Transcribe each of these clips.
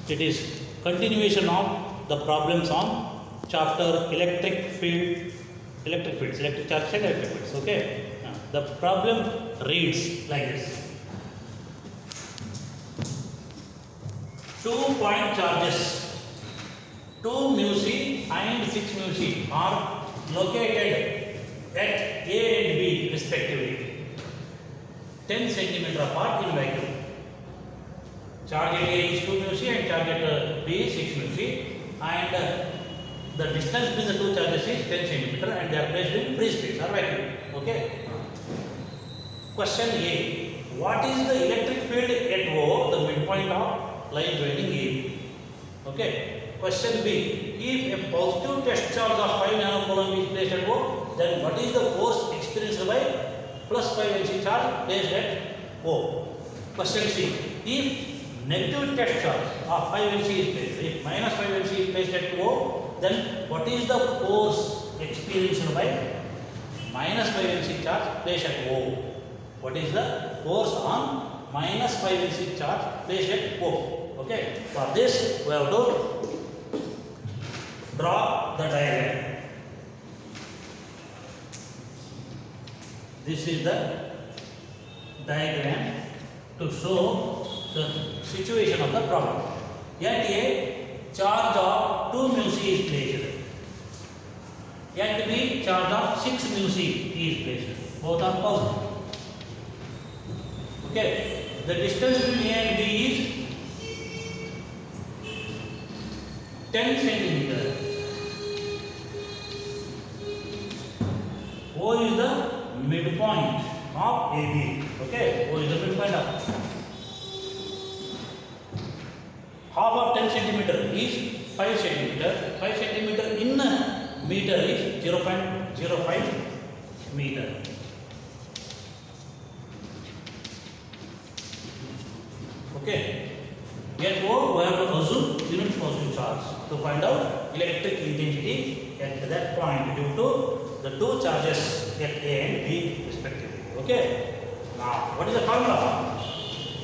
It is continuation of the problems on chapter electric fields, electric charges and electric fields. Okay. The problem reads like this: 2-point charges 2 μc and 6 μc are located at A and B respectively, 10 centimeter apart in vacuum. Charge at A is 2 μc and charge at B is 6 μc, and the distance between the two charges is 10 centimeter and they are placed in free space or vacuum. Okay. Question A: what is the electric field at O, the midpoint of line joining AB? Okay. Question B: if a positive test charge of 5 nanocoulomb is placed at O, then what is the force experienced by plus 5 Nc charge placed at O? Question C: if negative test charge of 5 Nc is placed, if minus 5 Nc is placed at O, then what is the force experienced by minus 5 Nc charge placed at O? What is the force on minus 5 Nc charge placed at O? Okay. For this, we have to draw the diagram. This is the diagram to show the situation of the problem. At A, charge of 2 μc is placed. At B, charge of 6 μc is placed. Both are positive. Okay. The distance between A and B is 10 centimeter. O is the midpoint of AB. Okay. O is the midpoint of. Half of 10 centimeter is 5 centimeter. 5 centimeter in meter is 0.05 meter. Okay. At O, we have to assume unit positive charge to find out electric intensity at that point due to the two charges at A and B respectively. Okay. Now, what is the formula?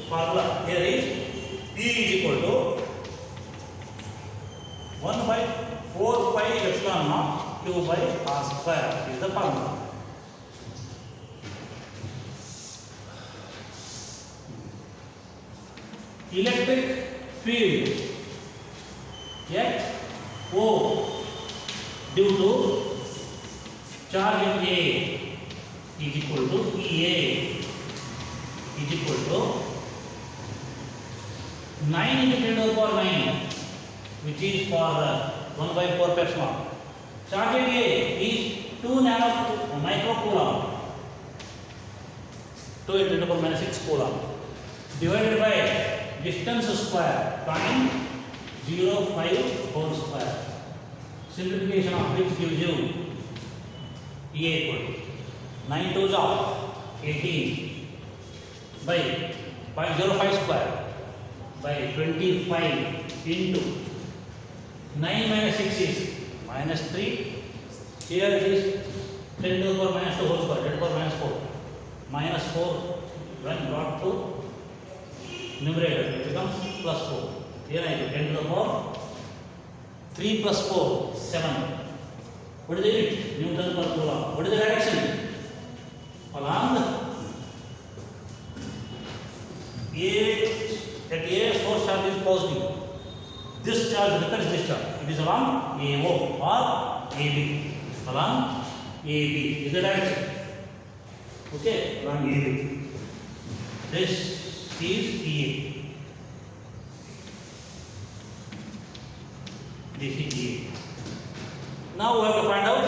Formula here is E is equal to 1 by 4 pi epsilon naught Q by R square is the formula. Electric field at O due to charge in A is equal to EA is equal to 9 into 10 to the power 9, which is for 1 by 4 pi epsilon. Charge at A is 2 microcoulomb, 2 into 10 to the power minus 6 coulomb, divided by distance square times 0.05 whole square. Simplification of which gives you EA equal to 9 2s are 18 by 0.05 square by 25 into 9 minus 6 is minus 3. Here it is 10 to the power minus 2 whole square, 10 to the power minus 4. Minus 4 when brought to numerator, it becomes plus 4. Here I do 10 to the power 3 plus 4, 7. What is the unit? Newton per coulomb. What is the direction? Along A, at A, source charge is positive. This charge repels this charge. It is along AO or AB. Along AB is the direction. Okay, along AB. This is EA. This is EA. Now we have to find out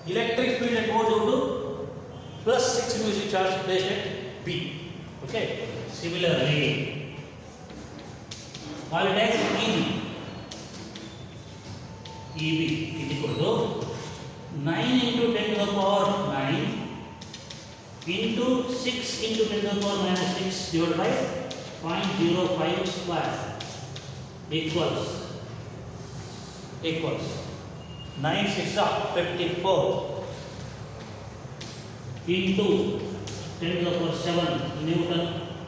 electric field at O due to plus 6 μc charge placed at B. Okay. Similarly, call it as EB. EB is equal to 9 into 10 to the power 9 into 6 into 10 to the power minus 6 divided by 0.05 square equals 9 6 are 54 into 10 to the power 7 Newton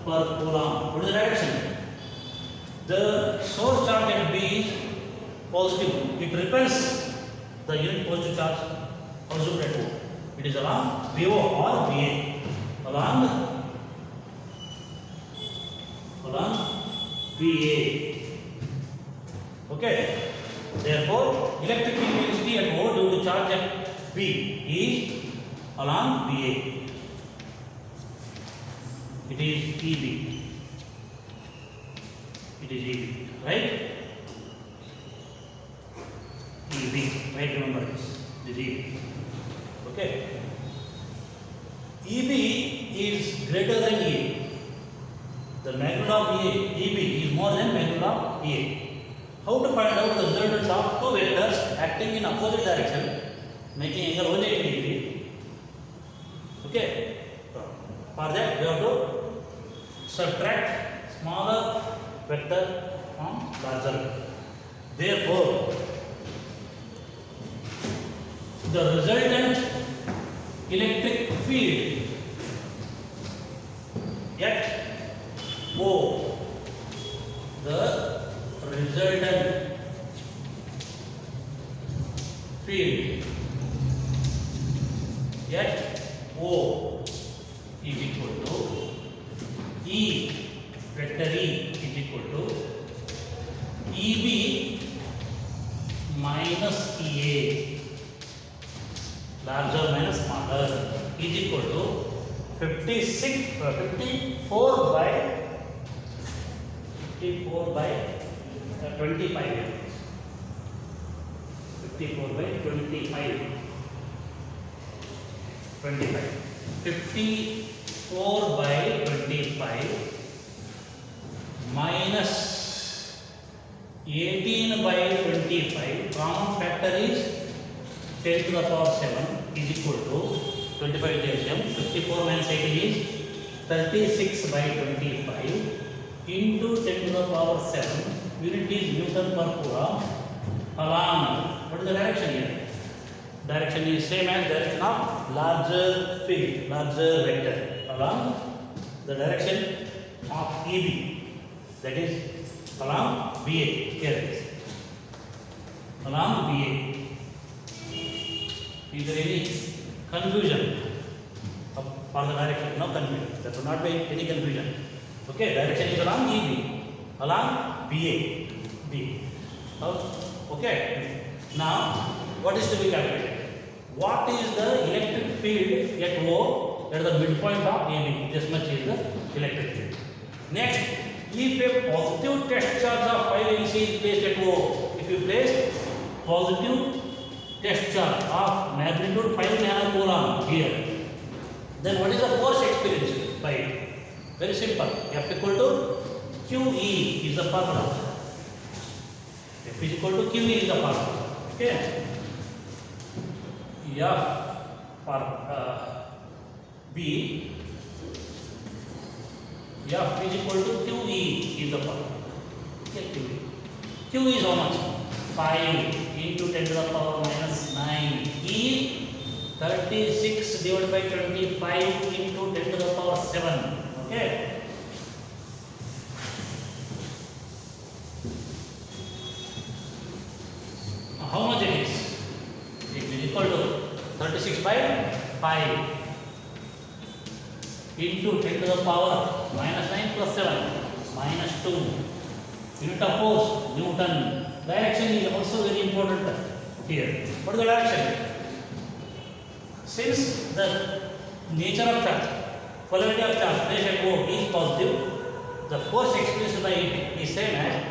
per coulomb. What is the direction? The source charge at B is positive. It repels the unit positive charge also at O. It is along VO or VA. Along VA. Okay. Therefore, electric intensity at O due to charge at B is along VA. It is EB. It is EB, right? EB, right? Remember this. It is EB. Okay. EB is greater than EA. The magnitude of EB is more than magnitude of EA. How to find out the resultant of two vectors acting in opposite direction, making angle 180 degree? Okay. For that, we have to subtract smaller vector from larger vector. Therefore, the resultant electric field at O, the resultant field at O is equal to E vector E is equal to EB minus EA, larger minus smaller, is equal to 54 by 25. 54 by 25. 54 by 25 minus 18 by 25. Common factor is 10 to the power 7 is equal to 25 LCM. 54 minus 18 is 36 by 25 into 10 to the power 7. Unit is Newton per coulomb. Along, what is the direction here? Direction is same as direction of larger field, larger vector. Along the direction of EB, that is along VA. Here it is. Along VA. Is there any confusion for the direction? No confusion. There will not be any confusion. Okay, direction is along EB, along VA. B. Okay. Now, what is to be calculated? What is the electric field at O at the midpoint of AB? This much is the electric field. Next, if a positive test charge of 5 Nc is placed at O, if you place positive test charge of magnitude 5 nanocoulomb here, then what is the force experienced by it? Very simple. F equal to QE is the formula. F is equal to QE is the formula. Okay. F for B, F is equal to QE is the formula. Okay, QE. Q is how much? 5 into 10 to the power minus 9. E 36 divided by 25 into 10 to the power 7. Okay. How much it is? It is equal to 36 by 5 into 10 to the power minus 9 plus 7 minus 2. Unit of force, Newton. Direction is also very important here. What is the direction? Since the nature of charge, polarity of charge placed at O is positive, the force experienced by it is same as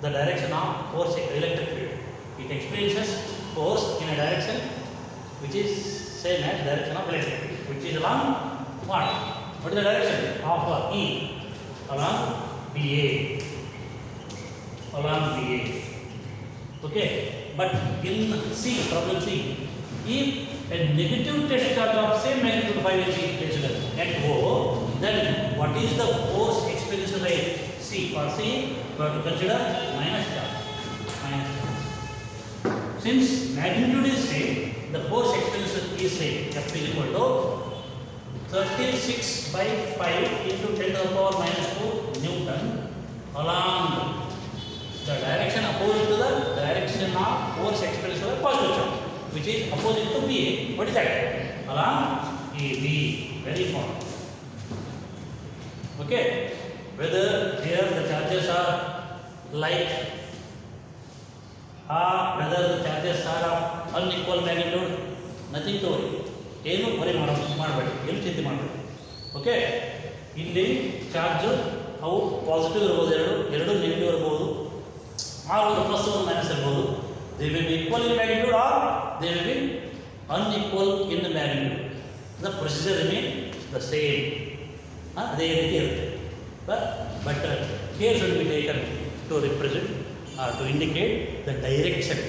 the direction of force electric field. It experiences force in a direction which is same as direction of electric field, which is along what? What is the direction of E? Along BA. Along BA. Okay, but in C, problem C, if a negative test charge of same magnitude 5 Nc is placed at O, then what is the force experienced by C? For C, we have to consider minus charge. Minus charge. Since magnitude is same, the force experienced is same. F is equal to 36 by 5 into 10 to the power minus 2 Newton along the direction opposite to the direction of force experienced by positive charge, which is opposite to BA. What is that? Along AB. Very important. Okay. Whether here the charges are like or whether the charges are of unequal magnitude, nothing to worry. ಏನು worry ಮಾಡಬೇಡಿ, ಏನು ಚಿಂತೆ ಮಾಡಬೇಡಿ. Okay, ಇಲ್ಲಿ charge ಅವು positive ಇರ್ಬೋದು, ಎರಡು negative ಇರ್ಬೋದು, ಒಂದು ಪ್ಲಸ್ ಒಂದು ಮೈನಸ್ ಇರ್ಬೋದು. They will be equal in magnitude or they will be unequal in magnitude. The procedure remain the same. ಅದೇ ರೀತಿ ಇರುತ್ತೆ. But care should be taken to represent to indicate the direction.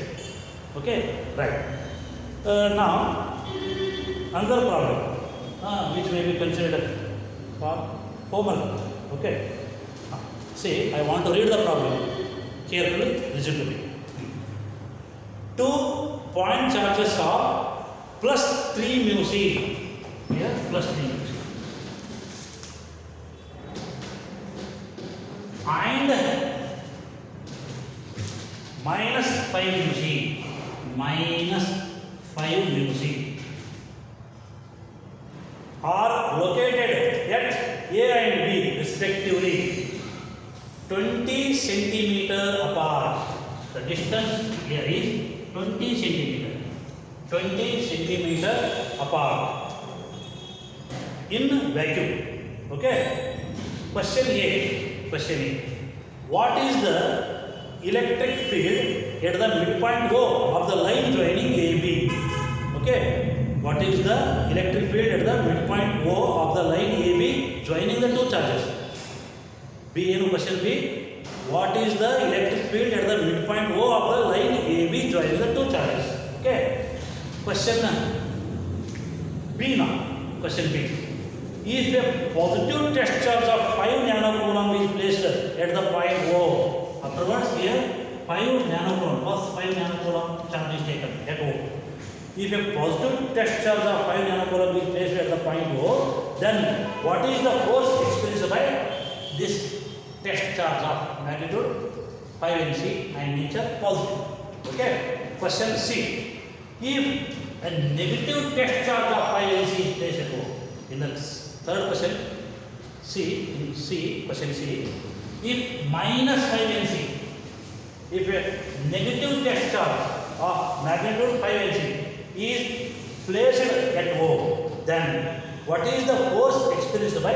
Okay, right. Now another problem which may be considered for homework. Okay, see, I want to read the problem carefully. Listen to me. 2 point charges are plus 3 mu c. Here plus 3 mu c and minus 5 mu c, minus 5 mu c are located at A and B respectively 20 centimeter apart. The distance here is 20 centimeter. 20 centimeter apart in vacuum. Okay. Question A. What is the electric field at the midpoint O of the line joining AB? Okay, what is the electric field at the midpoint O of the line AB joining the two charges? B, question B. What is the electric field at the midpoint O of the line AB joining the two charges? Okay, question B now. Question B. If a positive test charge of 5 nanocoulomb is placed at the point O, afterwards here 5 nanocoulomb plus 5 nanocoulomb charge is taken at O. If a positive test charge of 5 nanocoulomb is placed at the point O, then what is the force experienced by this test charge of magnitude 5 Nc and nature positive? Okay. Question C. If a negative test charge of 5 Nc is placed at O, in the third question question C, if minus 5 Nc, if a negative test charge of magnitude 5 Nc is placed at O, then what is the force experienced by